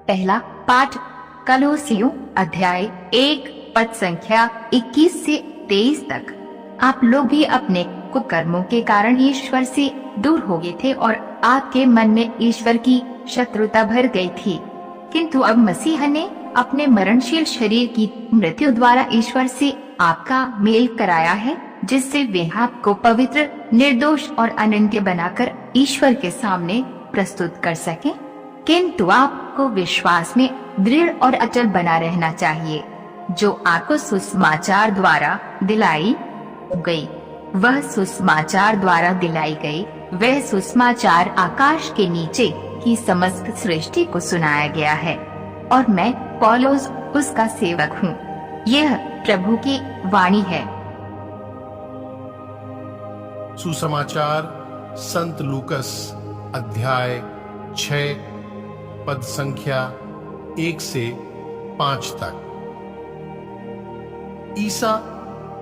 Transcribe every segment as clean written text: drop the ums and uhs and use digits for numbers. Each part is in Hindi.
पहला पाठ कलोसियों अध्याय 1 पद संख्या 21 से 23 तक। आप लोग भी अपने कुकर्मों के कारण ईश्वर से दूर हो गए थे और आपके मन में ईश्वर की शत्रुता भर गई थी, किंतु अब मसीह ने अपने मरणशील शरीर की मृत्यु द्वारा ईश्वर से आपका मेल कराया है, जिससे वे आपको पवित्र, निर्दोष और अनन्य बनाकर ईश्वर के सामने प्रस्तुत कर सके। किंतु आपको विश्वास में दृढ़ और अचल बना रहना चाहिए, जो आपको सुसमाचार द्वारा दिलाई गई। वह सुसमाचार द्वारा दिलाई गई वह सुसमाचार आकाश के नीचे की समस्त सृष्टि को सुनाया गया है, और मैं पौलुस उसका सेवक हूँ। यह प्रभु की वाणी है। सुसमाचार संत लूकस अध्याय 6 पद संख्या 1 से 5 तक। ईसा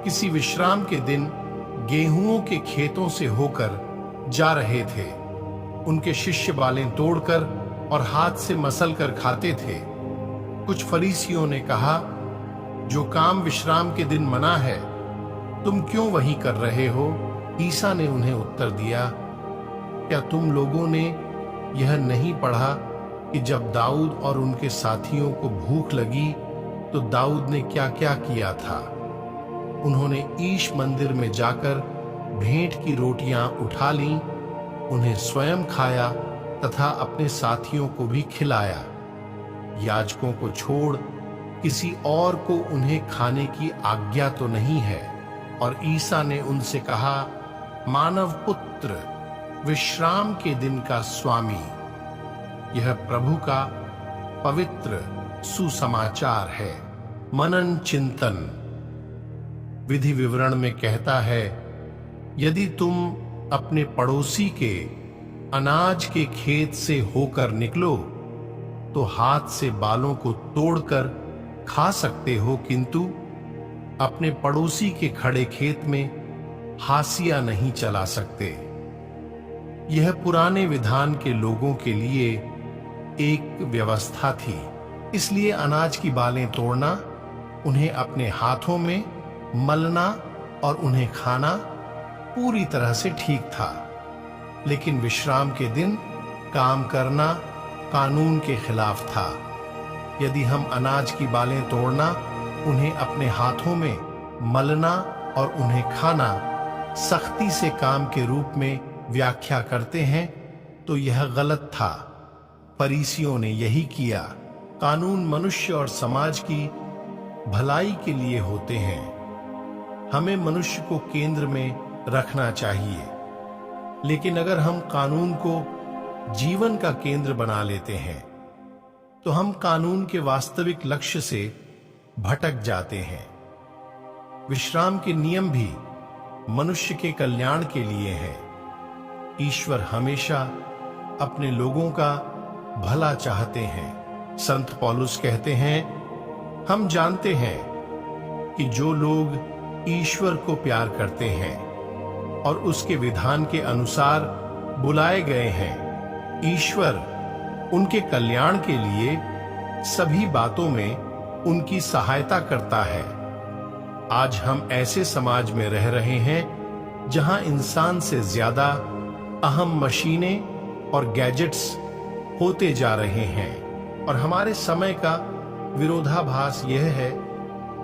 किसी विश्राम के दिन गेहूं के खेतों से होकर जा रहे थे। उनके शिष्य बालें तोड़कर और हाथ से मसल कर खाते थे। कुछ फरीसियों ने कहा, जो काम विश्राम के दिन मना है, तुम क्यों वही कर रहे हो? ईसा ने उन्हें उत्तर दिया, क्या तुम लोगों ने यह नहीं पढ़ा कि जब दाऊद और उनके साथियों को भूख लगी तो दाऊद ने क्या क्या किया था? उन्होंने ईश मंदिर में जाकर भेंट की रोटियां उठा लीं, उन्हें स्वयं खाया तथा अपने साथियों को भी खिलाया। याजकों को छोड़ किसी और को उन्हें खाने की आज्ञा तो नहीं है। और ईसा ने उनसे कहा, मानव पुत्र विश्राम के दिन का स्वामी। यह प्रभु का पवित्र सुसमाचार है। मनन चिंतन। विधि विवरण में कहता है, यदि तुम अपने पड़ोसी के अनाज के खेत से होकर निकलो तो हाथ से बालों को तोड़कर खा सकते हो, किंतु अपने पड़ोसी के खड़े खेत में हाशिया नहीं चला सकते। यह पुराने विधान के लोगों के लिए एक व्यवस्था थी, इसलिए अनाज की बालें तोड़ना, उन्हें अपने हाथों में मलना और उन्हें खाना पूरी तरह से ठीक था। लेकिन विश्राम के दिन काम करना कानून के खिलाफ था। यदि हम अनाज की बालें तोड़ना, उन्हें अपने हाथों में मलना और उन्हें खाना सख्ती से काम के रूप में व्याख्या करते हैं, तो यह गलत था। फरीसियों ने यही किया। कानून मनुष्य और समाज की भलाई के लिए होते हैं। हमें मनुष्य को केंद्र में रखना चाहिए, लेकिन अगर हम कानून को जीवन का केंद्र बना लेते हैं तो हम कानून के वास्तविक लक्ष्य से भटक जाते हैं। विश्राम के नियम भी मनुष्य के कल्याण के लिए हैं। ईश्वर हमेशा अपने लोगों का भला चाहते हैं। संत पौलुस कहते हैं, हम जानते हैं कि जो लोग ईश्वर को प्यार करते हैं और उसके विधान के अनुसार बुलाए गए हैं, ईश्वर उनके कल्याण के लिए सभी बातों में उनकी सहायता करता है। आज हम ऐसे समाज में रह रहे हैं जहां इंसान से ज्यादा अहम मशीनें और गैजेट्स होते जा रहे हैं, और हमारे समय का विरोधाभास यह है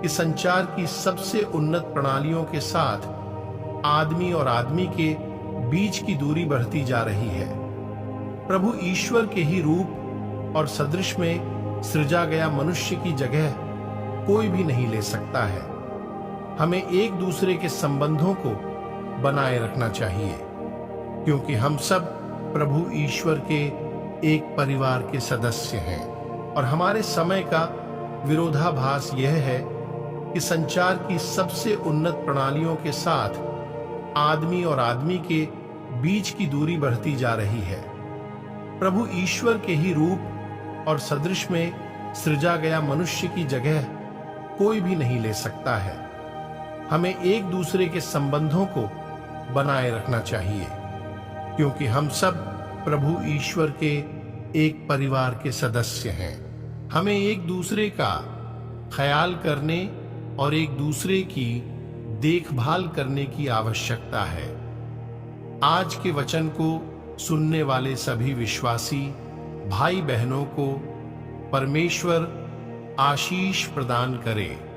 कि संचार की सबसे उन्नत प्रणालियों के साथ आदमी और आदमी के बीच की दूरी बढ़ती जा रही है। प्रभु ईश्वर के ही रूप और सदृश में सृजा गया मनुष्य की जगह कोई भी नहीं ले सकता है। हमें एक दूसरे के संबंधों को बनाए रखना चाहिए, क्योंकि हम सब प्रभु ईश्वर के एक परिवार के सदस्य हैं। और हमारे समय का विरोधाभास यह है कि संचार की सबसे उन्नत प्रणालियों के साथ आदमी और आदमी के बीच की दूरी बढ़ती जा रही है। प्रभु ईश्वर के ही रूप और सदृश में सृजा गया मनुष्य की जगह कोई भी नहीं ले सकता है। हमें एक दूसरे के संबंधों को बनाए रखना चाहिए, क्योंकि हम सब प्रभु ईश्वर के एक परिवार के सदस्य हैं। हमें एक दूसरे का ख्याल करने और एक दूसरे की देखभाल करने की आवश्यकता है। आज के वचन को सुनने वाले सभी विश्वासी भाई बहनों को परमेश्वर आशीष प्रदान करे।